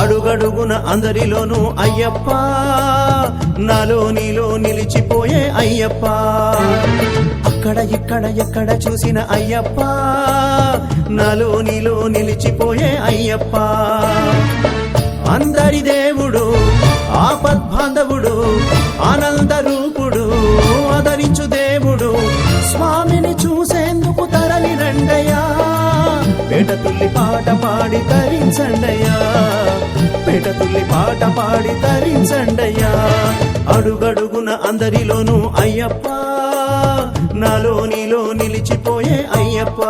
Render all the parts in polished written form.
అడుగడుగున అందరిలోనూ అయ్యప్ప నాలో నీలో నిలిచిపోయే అయ్యప్ప అక్కడ ఇక్కడ ఎక్కడ చూసిన అయ్యప్ప నాలో నీలో నిలిచిపోయే అయ్యప్ప అందరి దేవుడు ఆపద్బాంధవుడు ఆనంద రూపుడు ఆదరించు దేవుడు స్వామిని చూసేందుకు తరలి రండయ్యా పేటతుల్లి పాట పాడి తరించండయ్యా పేటతుల్లి పాట పాడి తరించండయ్యా అడుగడుగున అందరిలోనూ అయ్యప్ప నాలో నీలో నిలిచిపోయే అయ్యప్ప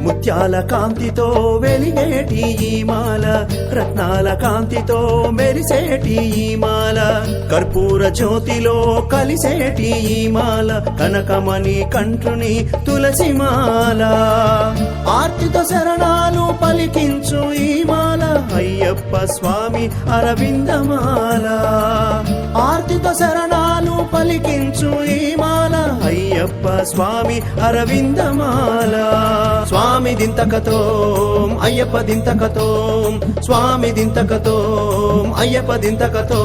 ముత్యాల కాంతితో వెలిగేటి ఈ మాల రత్నాల కాంతితో మెరిసేటి ఈ మాల కర్పూర జ్యోతిలో కలిసేటి ఈ మాల కనకమణి కంఠుని తులసి మాల ఆర్తితో శరణాలు పలికించు ఈ మాల అయ్యప్ప స్వామి అరవిందమాల ఆర్తితో శరణాలు పలికించు ఈ మాల అయ్యప్ప స్వామి అరవిందమాల స్వామి దింతకతో అయ్యప్ప దింతకతో స్వామి దింతకతో అయ్యప్ప దింతకతో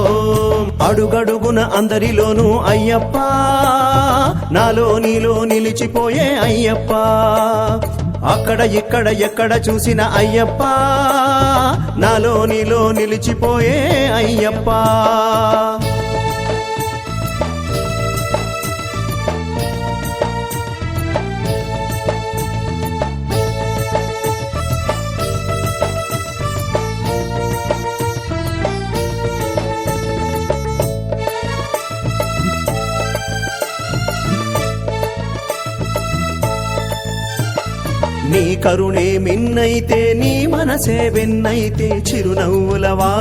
అడుగడుగున అందరిలోనూ అయ్యప్ప నాలో నీలో నిలిచిపోయే అయ్యప్ప అక్కడ ఇక్కడ ఎక్కడ చూసిన అయ్యప్ప నాలో నీలో నిలిచిపోయే అయ్యప్ప నీ కరుణే మిన్నైతే నీ మనసే వెన్నైతే చిరునవ్వులవా